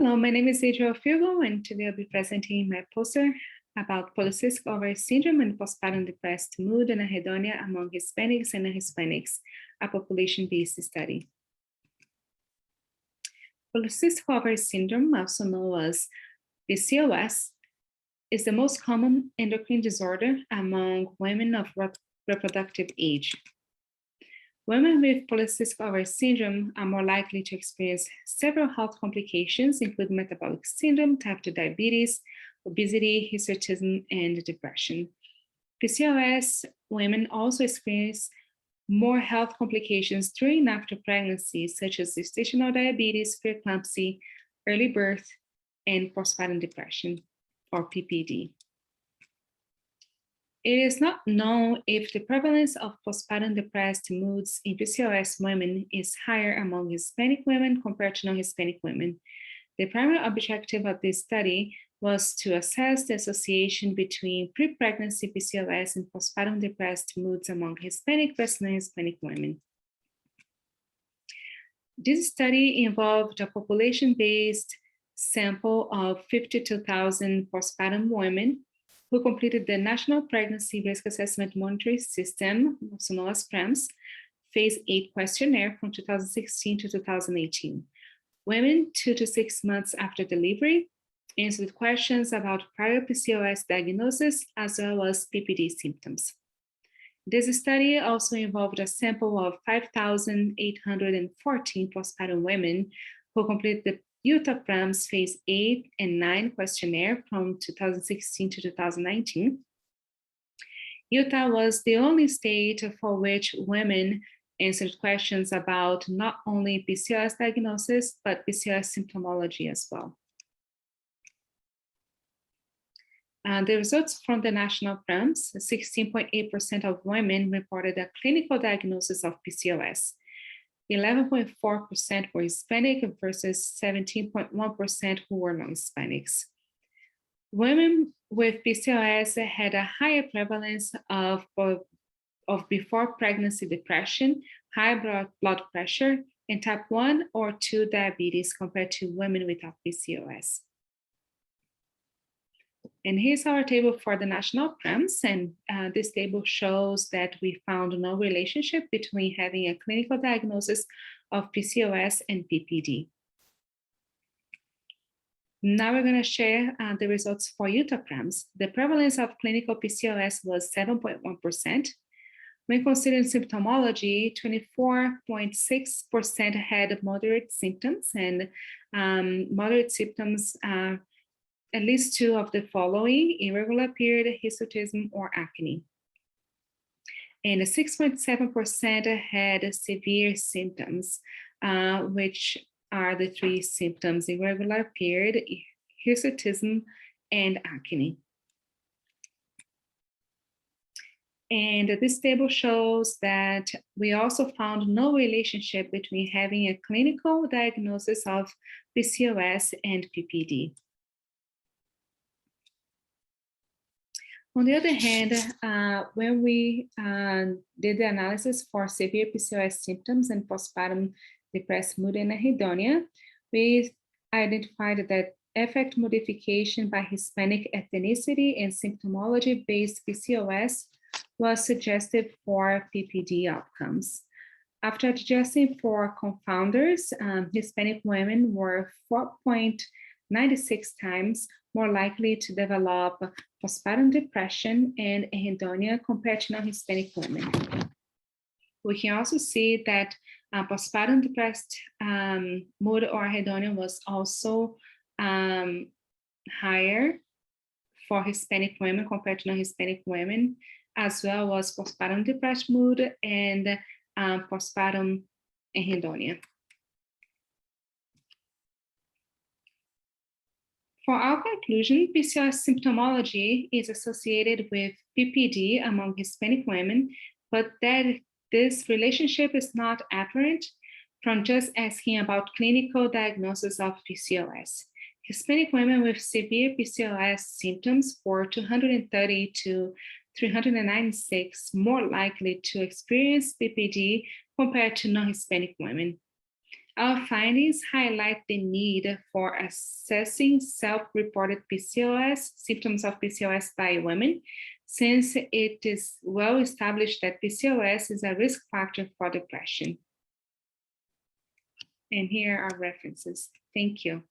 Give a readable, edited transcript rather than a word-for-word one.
Hello, my name is Adriele Fugal, and today I'll be presenting my poster about polycystic ovary syndrome and postpartum depressed mood and anhedonia among Hispanics and non-Hispanics, a population-based study. Polycystic ovary syndrome, also known as PCOS, is the most common endocrine disorder among women of reproductive age. Women with polycystic ovary syndrome are more likely to experience several health complications, including metabolic syndrome, type 2 diabetes, obesity, hirsutism, and depression. PCOS women also experience more health complications during and after pregnancy, such as gestational diabetes, preeclampsia, early birth, and postpartum depression, or PPD. It is not known if the prevalence of postpartum depressed moods in PCOS women is higher among Hispanic women compared to non-Hispanic women. The primary objective of this study was to assess the association between pre-pregnancy PCOS and postpartum depressed moods among Hispanic versus non-Hispanic women. This study involved a population-based sample of 52,000 postpartum women who completed the National Pregnancy Risk Assessment Monitoring System, also known as PRAMS, Phase 8 questionnaire from 2016 to 2018. Women 2 to 6 months after delivery answered questions about prior PCOS diagnosis as well as PPD symptoms. This study also involved a sample of 5,814 postpartum women who completed the Utah PRAMS Phase 8 and 9 questionnaire from 2016 to 2019. Utah was the only state for which women answered questions about not only PCOS diagnosis, but PCOS symptomology as well. The results from the national PRAMS, 16.8% of women reported a clinical diagnosis of PCOS. 11.4% were Hispanic versus 17.1% who were non-Hispanics. Women with PCOS had a higher prevalence of before pregnancy depression, high blood pressure, and type 1 or 2 diabetes compared to women without PCOS. And here's our table for the national PRAMS, and this table shows that we found no relationship between having a clinical diagnosis of PCOS and PPD. Now we're going to share the results for Utah PRAMS. The prevalence of clinical PCOS was 7.1%. When considering symptomology, 24.6% had moderate symptoms, and moderate symptoms at least 2 of the following: irregular period, hirsutism, or acne. And 6.7% had severe symptoms, which are the 3 symptoms: irregular period, hirsutism, and acne. And this table shows that we also found no relationship between having a clinical diagnosis of PCOS and PPD. On the other hand, when we did the analysis for severe PCOS symptoms and postpartum depressed mood and anhedonia, we identified that affect modification by Hispanic ethnicity and symptomology-based PCOS was suggestive for PPD outcomes. After adjusting for confounders, Hispanic women were 4.96 times more likely to develop postpartum depression and anhedonia compared to non-Hispanic women. We can also see that postpartum depressed mood or anhedonia was also higher for Hispanic women compared to non-Hispanic women, as well as postpartum depressed mood and postpartum anhedonia. For our conclusion, PCOS symptomology is associated with PPD among Hispanic women, but that this relationship is not apparent from just asking about clinical diagnosis of PCOS. Hispanic women with severe PCOS symptoms were 230 to 396 more likely to experience PPD compared to non-Hispanic women. Our findings highlight the need for assessing self-reported PCOS, symptoms of PCOS by women, since it is well established that PCOS is a risk factor for depression. And here are references. Thank you.